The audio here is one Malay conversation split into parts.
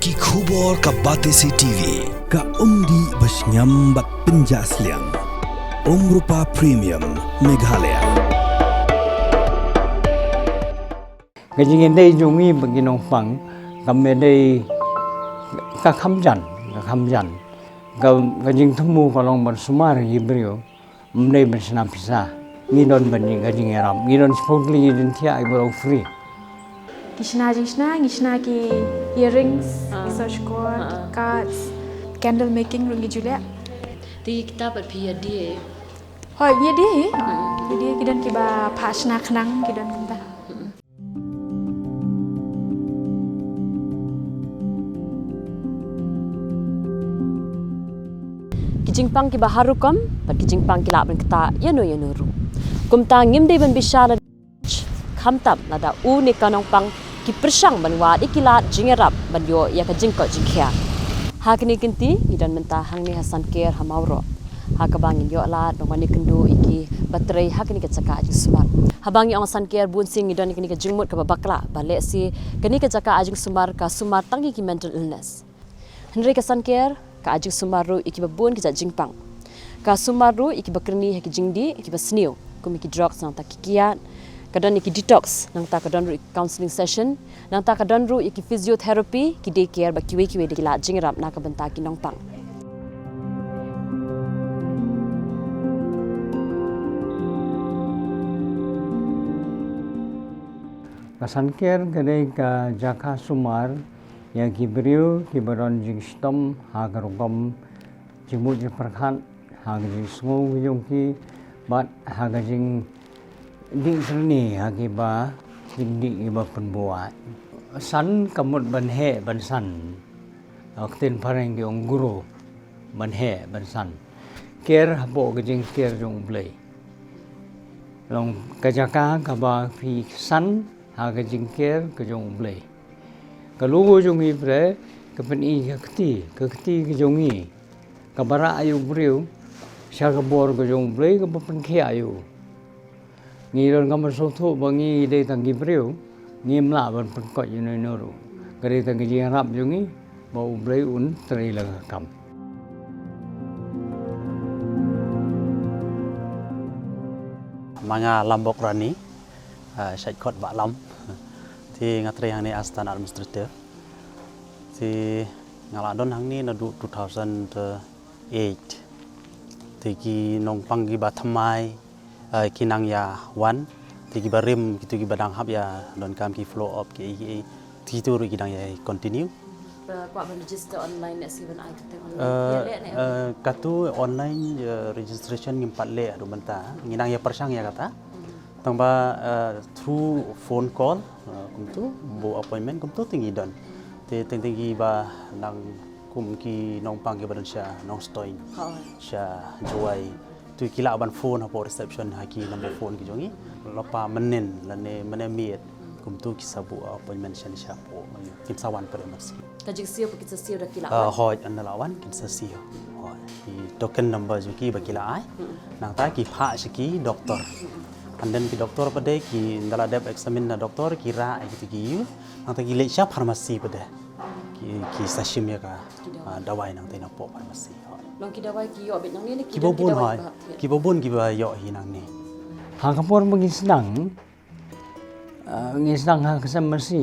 Ki khubor ka Batesi TV. Ka umdi basnyam bak penjaslian. Rupa Premium Meghalaya. Kajing đây jungi bagi nongpang kami đây ka khamjan kajing temu kalong bersumar Hebrew mendai bersenam pisah ngidon bani kajing Arab ngidon supposedly ngidon tia ibu free Gishna ki earrings, research cord, cards, candle making rungi Julia. Di kita berpihak dia. Oh, dia kidan kiba pasna kenang kidan kunta. Kijingpang kiba harukam, per kijingpang kila ben kata yano ru. Kumta ngimde ben bishala khamtam nada uni kanongpang ki persang banwa ikilat jingerap banyo ya ka jingko jingkhia. Hakni kinti idan menta hangni Hasan Ker hamauro. Hakabangin yo la bangani kendu iki baterai hakni ka caka ajing sumar. Habangi ong Hasan Ker bun sing idan ikni ka jingmut ka babakla bale si kani ka caka ajing sumar ka sumar tangi ki mental illness. Henry ka Hasan Ker ka ajing sumaru iki babun ki jingpang. Ka sumaru iki bakrni haki jingdi iki basniu kumi ki drugs nang takikiat kadang iki detox nang ta kadang ru counseling session nang ta kadang ru iki physiotherapy ki day care ba kiwe de la jingrap na ka benta ki nongpang Hasan Ker kadai ka jaka sumar yang ki beriu ki baron jing stom ha garugam jimut je perkhan ha jing sungu yung ki bat ha jing ding seni hakiba ding iba penbuat san kamut banhe bansan aktin pareng di ong guru banhe bansan ker habo gajing ker jong blai long kajaka kaba pi san ha gajing ker kajong blai kalugo jong ibre kapen i kakti kajongi kabara ayu briu syakabor kajong blai kapen khia ayu ngiron kamar soto bangi dei tanggi breu ngimla ban pengkot yunu nuru gari tanggi jing rap jungi bau blai un trai la kam manga lambok rani syaikhot baklam ti ngatri hang ni astana administrator ti ngaladon hang ni na 2008 ti nongpang gi bathamai kinang ya wan tigi barim gitu gi badang hab ya don kam ki flow up ki titur gi dang ya continue kwa register online as even I online katu online registration ngimpat le adu benta nginang ya persang ya kata tangba through phone call kumtu bo appointment kumtu tinggi don te tinggi ba nang kum ki nong pang ki badan sha nong stoin sha joy tu kila ban phone hapo reception haki number phone ki jongi lopa menen lane miet kum tu kisabu appointment shan shapo kim sawan pare masi kajing sio kita sio dak kila hoj analawan kim sa sio hoj ki token number joki ba kila ai nang ta ki pha shiki doktor and then ki doktor pade ki ndala dep examine na doktor ki ra ki ki nang ta ki le sha pharmacy pade ki sashim ya ka dawai nang ta na po pharmacy long kita wai ki yo bet nang ni ki bobon hai ki bobon ki ba yo hi nang ni ha kapor bagi senang ngisang ha kesam masi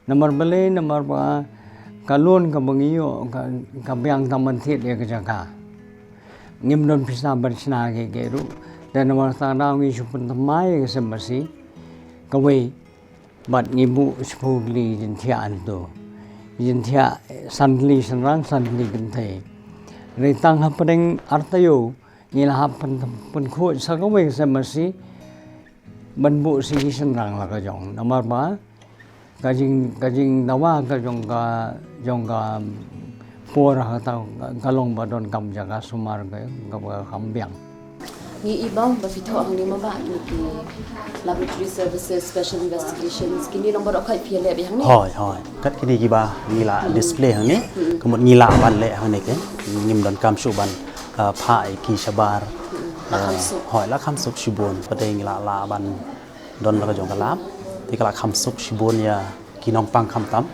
nomor beli nomor ba kalun ka bagi yo ka biang taman thit ya ka jaka ngim don pisa bersna ke geru dan nomor tanda ngi supun tamai kesam masi kawai bat ngibu supuli jintia anto jintia sandli senang sandli gentai Ritang hapadeng artayo ngila hapan penku sakawai semasi banbu sigi senrang la kajong nomor ba kajing dawa kajong ka por atau kalong badon kam jaga sumar ka kambiang ni ibang ba fito ang lima ba ni laboratory services special investigations kini nomor okai pile be hang ni hoi kat kini ki ba ngila display hang ni kumut ngila ban le hang ni ke ngim don kam suban pha ki shabar hoi la kham sup shibon pade ngila la ban don la jong kalap ti kala kham sup shibon ya kinong pang kham tam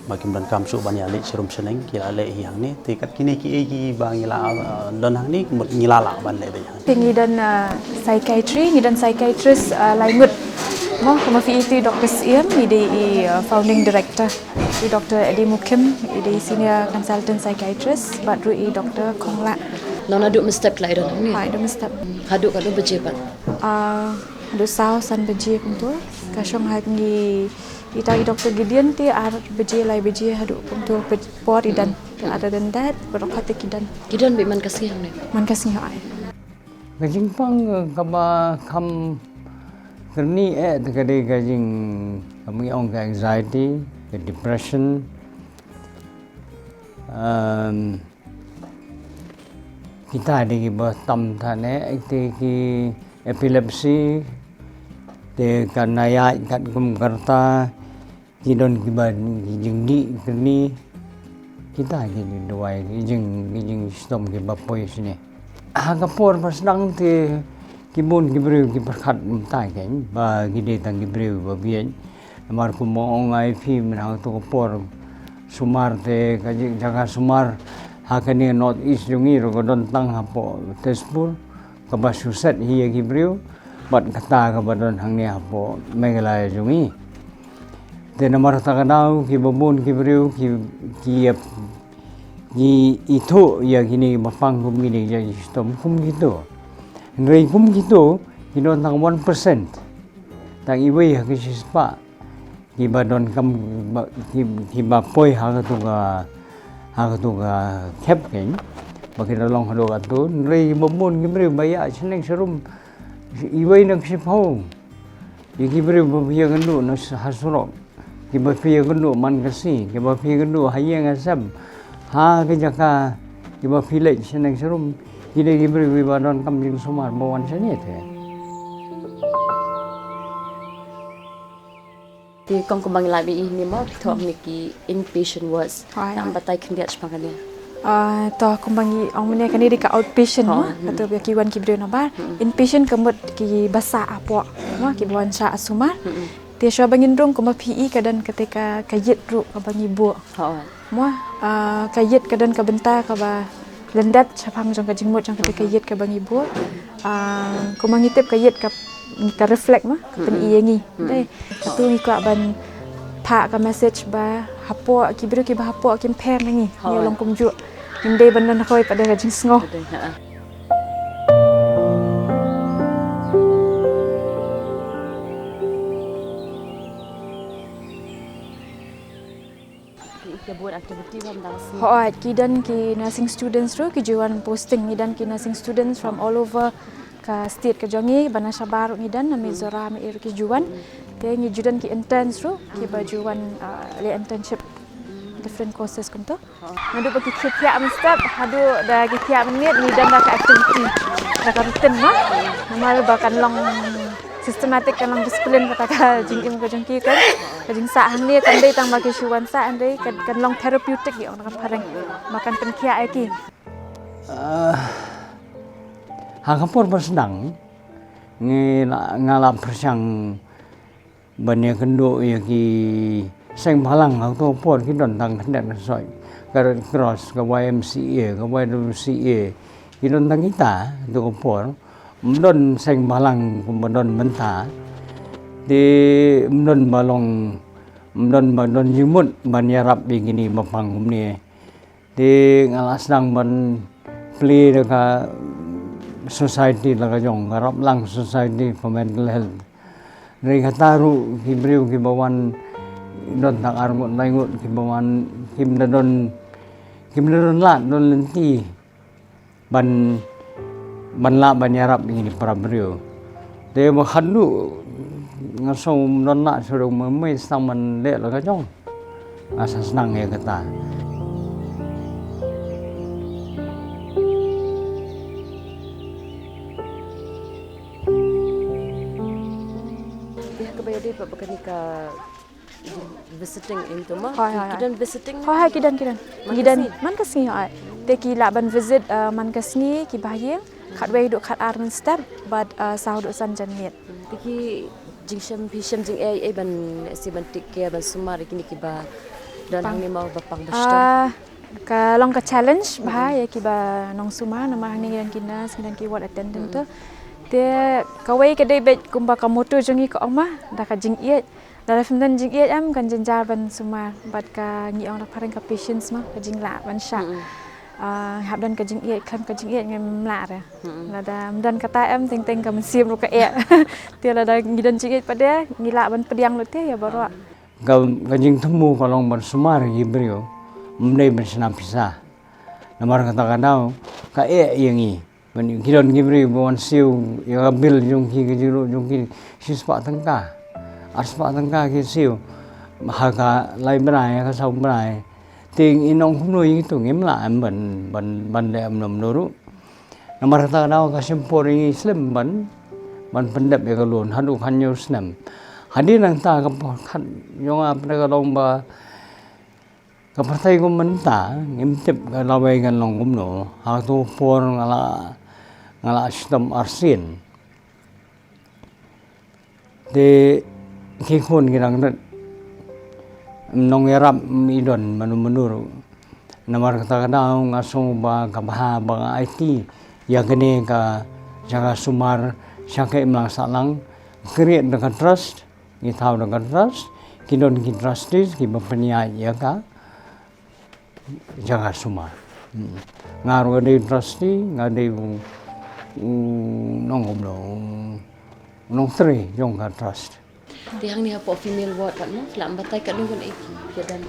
bagi dan kam su ban yalik serum seneng kila le yang ni tikat kini ki bang ila don hang ni ngila la ban le de Ngidan psychiatry, ngidan psychiatrist laingut. Mo kuma fi itu Dr. Siem, ini founding director. Di Dr. Eddie Mukim, ini senior consultant psychiatrist. Badru Dr. Kongla. Nona duk mestep kelai don ni. Hai, dah mesti. Haduk kadu bejebat. Ada sao san beji kuntur. Kasong hagi ita Dr. Gideon ti beji lai beji hadu kuntur por idan. Other than that, berokati kidan. Kidan be man kasih ni. Man kasih ai. Kajing pang kaba kam kerni terkadang kajing kami orang ke anxiety, ke depression, kita ada ki tam thane ki epilepsi, te kanaya kat kumkarta, kidon ki ban kijing di kerni kita ki dua kijing sistem ki bapoi sini. Hagapor pasdang te kibun kibriu ki perkhat tai kan ba gide tang kibriu ba bien amar ku mo ngai phi menang to por sumar te kaji jaga sumar hakani north east jungi ro don tang hapo tespur ka ba suset hi kibriu bat kata ka badon hang ni hapo megalai jungi te namar ta kanau ki babun kibriu ki itu ya gini mapang kum gini jadi sistem kum gitu. Ngai kum gitu, kino tang 1%. Tang iwi ha kisispa. Kiba don kam kiba poi ha tu ga khep ken. Bagi long hado atu ngai babun gimri baya seneng serum iwi nak sipau. Gimri babiya gandu no hasuro. Kiba piya gandu man kasi, kiba piya gandu hayang asab. Ha kejaka kiba pilih seneng serum kini kibri wibadon kambing sumar bawan seni te. Di kong kumbang labi ini mo tok niki inpatient wards. Nak batai kendiat sepangane. Toh kumbangi orang mana kan di ka outpatient mah atau biar kiwan kibri nabar inpatient kemud ki basa apa mah ki bawan sa asumar. Dia syah bangin dong kuma PE kadan ketika kayit ru kabangi bu. Mah kayit kadan kabenta kaba lendat sapang jong kajingmut jong ketika kayit kabang ibu kuma ngitip kayit ka reflect mah pen iyengi dai satu ngikak ban tha ka message ba hapo kibru ki ba hapo kim pher ngi ni long kumju inde banan khoi pada kajing sngo buat aktiviti from dasi. Hoat kidan ki nursing students ro ki juan posting ngidan ki nursing students from all over ka state ka jongi bana sabar ngidan na Mizoram ir ki juan te ngi judan ki interns ro ki bajuan le internship different courses kunto nadu bagi kitia mestap hadu da kitia menit ngidan da ka activity da ka rutin ma namal bakan long systematic kan lang disiplin kata jingim ka jangki kan kajing sa hang ni kan dei tang bagi syuan sa andai kan long therapeutic ya orang parang makan penkia aki Hagapor pasdang ngalap persang banyak kendo ya ki seng balang atau por ki don tang hendak soi cross ke YMCA ke YWCA ki don tang kita tu por mendon seng balang mendon mentah di mendon jimut ban yarap begini mapang ni di ngalas dang ban play dekat society laga jong garap lang society for mental health ri kataru kibriu kibawan don tang arngut laingut kibawan kimdon la don lenti ban la banyarap ini para beliau. Dia berhandu ngasong nona suruh memai sang mendek laga jong. Asa senang ya kata. Dia kebayar dia bukan ka visiting into mah. Kidan visiting. Kidan man kasih ai. Teki laban visit man kasih ki bahaya. Kat way duk kat armen step but sau duk san janit. Teki jing sham jing ban si ban tik ke ban sumar kini ki ba Dan hang mau bapang bestem. Kalau ke challenge bahaya kiba nong suma nama ni dan kina dan ki ward attendant tu dia kawai kedai bet kumba kamoto jongi ko oma dah ka jing iet dah fimdan jing iet am kan jenjar ban suma bat ka ngi ong dah pareng ka patience ma ka jing la ban sha hab dan ka jing iet kan ka jing iet ngem la ra la da dan kata am teng teng ka mensiam ro ka e dia la da ngi dan jing iet pada ngi la ban pediang lu te ya baro ka jing temu kalong ban sumar gibrio mendai bersenam pisah. Namar kata-kata ka yangi. Men kidon gibri bon siu ya bil jong ki jiru jong ki sispa tengka. Arspa tengka ki siu. Maha lai berai ka sau berai. Ting inong kumnoi itu ngem la ban de am nom noru. Namar kata-kata ka simpor ini slim ban pendap ya kalon hadu hanyo snam. Hadir nang ta ka khat yong ap ka long ba Kapartai ko menta ngimtip kalaway kan long kumno hatu por ngala sistem arsin de kikon girang rat nong yarap idon manur namar kata ngasong ba kabaha ba IT ya gene ka jaga sumar syake imlang salang create dengan trust ni tahu dengan trust kidon ki trustis ki bapanya ya ka jaga sumar ngaruh ada trusty ngade nongom nong tri jong ka trust Tiang ni apa female ward kan no lam batai kat dun ek dan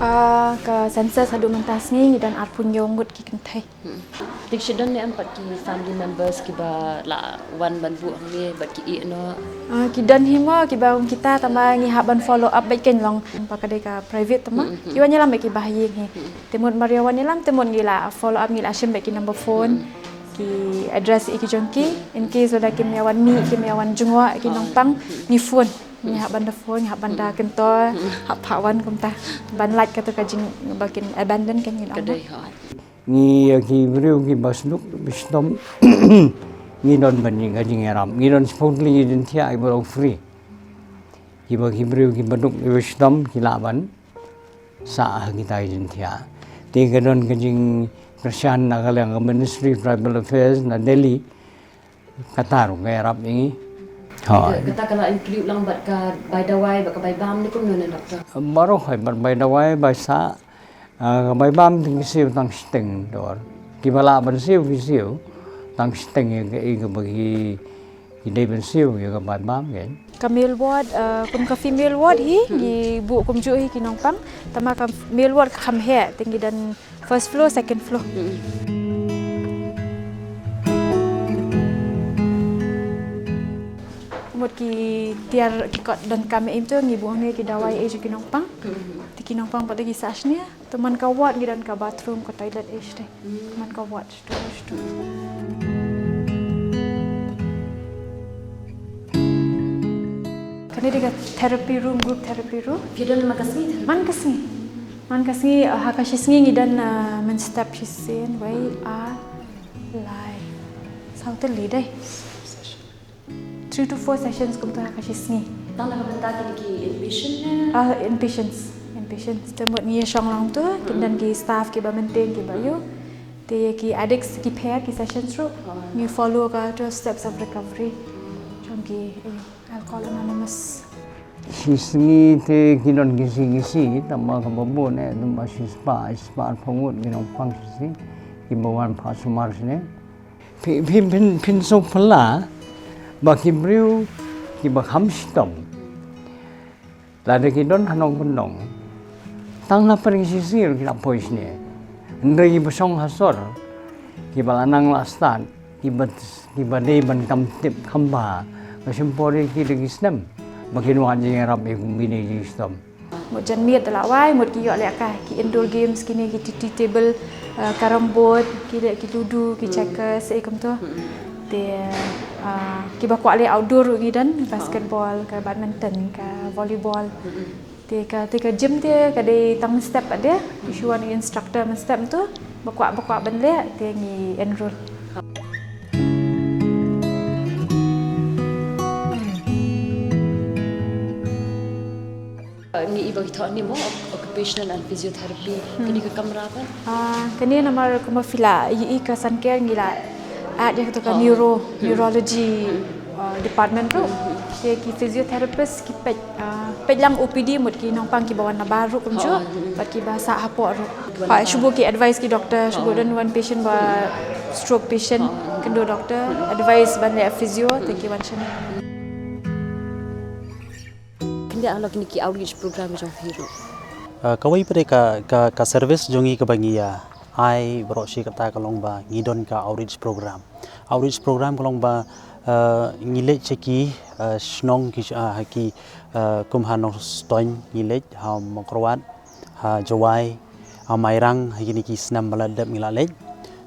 ke sensus hadu mentas ni dan art pun yongut ki kentai dik sedan ni empat ki family members ki ba la wan ban bu ni bat ki i no ki dan himo ki ba kita tambah ngi haban follow up baik ken long pakade ka private tama ki wanya lam ki bahaya ni temon mariawan ni lam temon gila follow up gila asyam baik ki number phone ki address iki jongki in case ada ki miawan ni ki miawan jungwa ki nongpang ni phone ni hak banda phone hak banda kentor hak pawan kumta ban like kata kajing bakin abandon kan ni kedai ha ni ki brio ki basnuk bistom ni don bani kajing eram ni don supposedly identia I bro free ki brio ki baduk bistom ki laban sa kita identia te gadon kajing Krishnan nagalang Ministry of Tribal Affairs na Delhi katarong kay erap ini kita kalau include lang bat ka by the way bat ka by bam ni kum no doktor baru hai by the way by sa by bam ting siu tang sting dor ki bala ban siu ki siu tang sting ye ga bagi ki dei ban siu ye ga by bam gen male ward kum ka female ward hi bu kum ju hi ki nongpang tama ka male ward kham he tinggi dan first floor second floor mot ki tiar ki kot dan kami itu ngi buang ni ki dawai e ki nongpang ti ki nongpang pada ki sasnya teman ka ward ngi dan ka bathroom ka toilet e ste teman ka ward stu kani dekat therapy room group therapy room pidan man kasni hakashisngi ngi dan men step hisin wai a lai sao te li dai 3 to 4 sessions kumta hakashisngi tang la benta ki inpatient na inpatients temut ngi shong long tu dan ki staff ki ba maintain ki ba yo te ki addicts ki pair ki sessions ro ngi follow ka 12 steps of recovery jong ki alcohol anonymous sisngi te kidon gisi tama ka babon tama spa phongut ginong pang sisi ki bawan pha sumar sine pin so phala bagi beliau kita hamstom, lada kita hanong pendong, tanglah paling sisir kita poisnya, ndai besong hasor, kita lanang lastan, kita deban kamtip kamba, kesimpori kita gisnam, bagi nuan jeng Arab yang bini gisnam. Một chân miệt là wai, một cái gọi là cái indoor games, cái này cái table, carom board, cái ludo, cái checkers, cái comme ça. Thì kita kuat le outdoor lagi dan basketball, ke badminton, ke volleyball. Thì cái gym thì cái đây tăng step ada, isuan instructor men step tu, bakuat ben le, thì ngi enroll. Ni ibu kita ni mo occupational and physiotherapy kini ke kamera apa? Kini nama kuma fila i ka sanker ngila dia kata ka neurology department tu dia ki physiotherapist ki pejlang OPD mut ki nongpang ki bawan na baru kum jo ki bahasa hapo ru pa shubu ki advice ki doktor shubu dan one patient ba stroke patient kendo doktor advice ban le physio te ki wan chana Kini anak kini ki outreach program jong hiru. Kawai pada ka service jongi ke bangia ai berosi kata kalong ba ngidon ka outreach program kalong ba ngilek ceki snong ki haki kumhanong stoin ngilek ha mokroat ha jawai ha mairang hini ki snam baladap ngilalek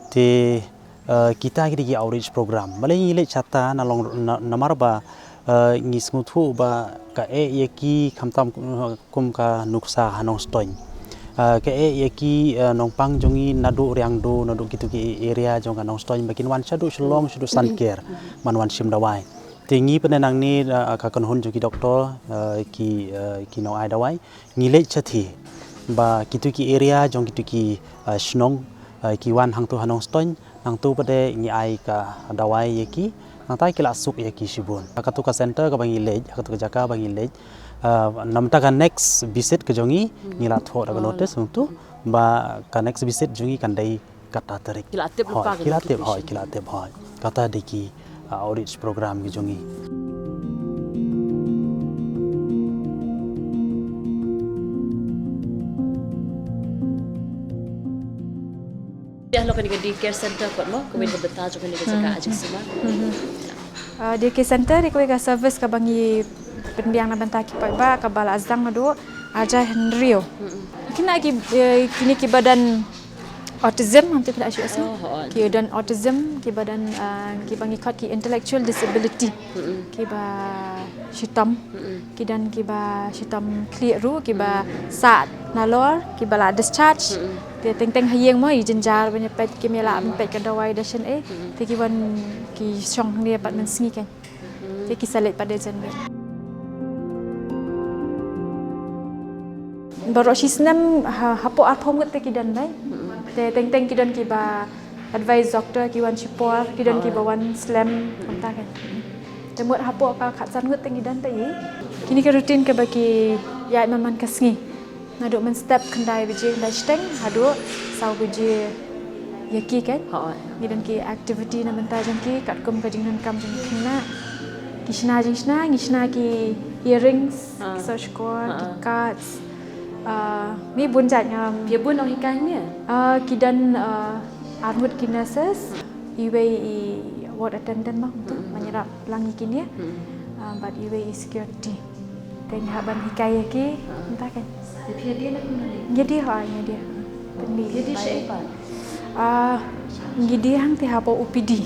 te kita ki outreach program malai ngilek chata nalong namar ba ngismutu ba ka yaki khamtam kum ka nuksa hanong stoin ke yaki nongpang jongi nadu riangdo nadu gitu ki area jong ka nong stoin bakin wan chadu shlong shudu sanker man wan sim dawai tingi penenang ni ka konhun jogi doktor ki no ai dawai ngile chathi ba gitu ki area jong gitu ki snong ki wan hang tu hanong stoin nang tu pade ngi ai ka dawai yaki nantai kila suk yaki shibun akatu ka center ka bangi lej akatu ka jaka bangi lej namta ka next visit ke jongi ngila tho da notice untuk ba ka next visit jongi kandai kata tarik Kilatip lupa kilatip hoy kata deki outreach program ke jongi Dia lo kini di care center kot mo, kami ke betah juga kini ke jaga aja semua. di care center di ka service ka bangi pendiang na banta ki pa ka bala azang ado aja Henrio kini ki badan autism hantu pula asyik asal ki dan autism ki badan ki bangi kat ki intellectual disability ki ba shitam ki dan ki ba shitam clear ru ki ba saat nalor ki bala discharge dia teng hayeng mo jenjar banyak pet ki mela pet ka dawai dashan te ki wan ki song dia pat men singi kan te ki salet pada jan baru sistem hapo arpom te ki dan dai te teng ki dan ki ba advise doktor ki wan chipor ki dan ki ba wan slam konta kan te mut hapo ka khatsan ngut teng ki dan te kini ke rutin ke bagi ya man kasngi ngaduk men step kendai biji lasteng hadu sau biji yaki kan ni dan ki activity na menta jangki kat kum kajing kam jing kena kishna ngishna ki earrings search core ki cards ni bunjat ngam Dia pun orang ikan ni. kidan armut kinesis iwe ward attendant mah tu menyerap langi kini but iwe security kan haban hikayah ki entah kan Dia nak mana? jadi hanya dia pendi Dia siapa? dia hang ti hapo UPD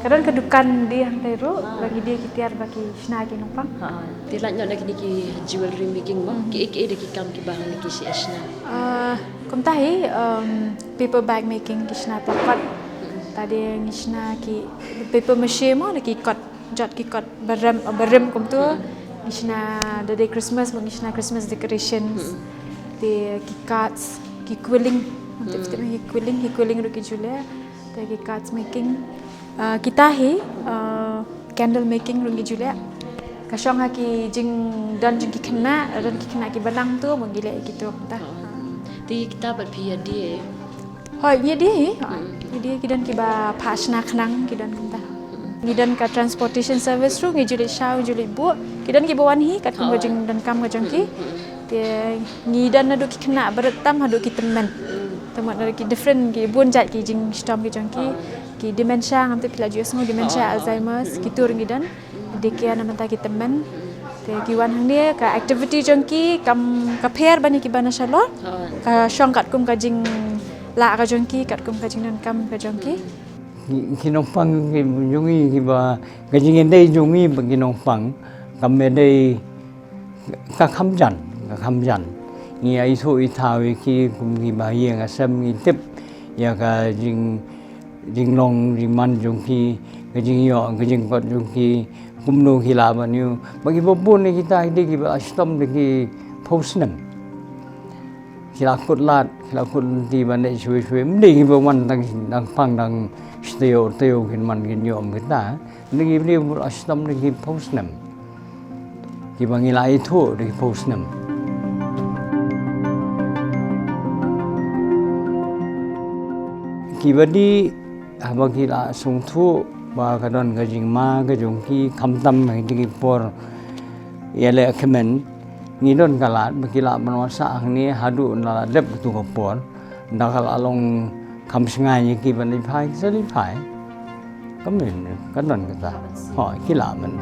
kadang kedukan dia hang teru bagi dia kitiar bagi sna ki numpang Dia nak kini ki jewelry making mo, ki de ki kam ki bahan ki si asna. kum tahi paper bag making ki sna plakat tadi ngisna ki paper mache mo ki kot jot ki kot berem kum tu ngisna the day Christmas mo ngisna Christmas decorations the ki cards ki quilling ki quilling ru ki julia the ki cards making kita candle making ru ki julia kasong ki jing dan jing ki kena ki balang tu mo gile gitu ta Di kita berpihak dia. hoi dia kidan ki ba phasna khnang kidan kumta gidan ka transportation service ru ngi juli shaw juli bu kidan ki bawan hi kat kum jing dan kam jong ki te ngidan adu ki kena beretam adu ki temen temen dari ki different ki bun jat ki jing stom ki jong ki dementia ngam te pila jus ngo dementia alzheimer's ki tur ngidan dekia na menta ki temen te ki wan hang dia ka activity jong ki kam ka pher bani ki bana shalor ka shong kat kum ka jing la ka jong ki kat kum ka jing dan kam ka jong ki Kinongpang jungi kiba kajingin day jungi kinongpang kami day kakamjan ni ai so itawi ki kum kiba yang asam ngitip ya ka jing long jing man jungi kajing yo kajing kot jungi kumno kilaban yu bagi popun ni kita ide kiba astom de ki posnem kilakut lat kilakut di bandai cuy mending bawan dang pang dang steo kin man kin yom kita lagi beri astam lagi post nam kibangila itu lagi post nam kibadi abagila sungtu ba kadon gajing ma gajung ki kamtam di por yale kemen ngidon kalat bagila manwasa angni hadu nala lep tu por nakal along kam sengai ki ban lipai selipai kamen kadon kata ho kila men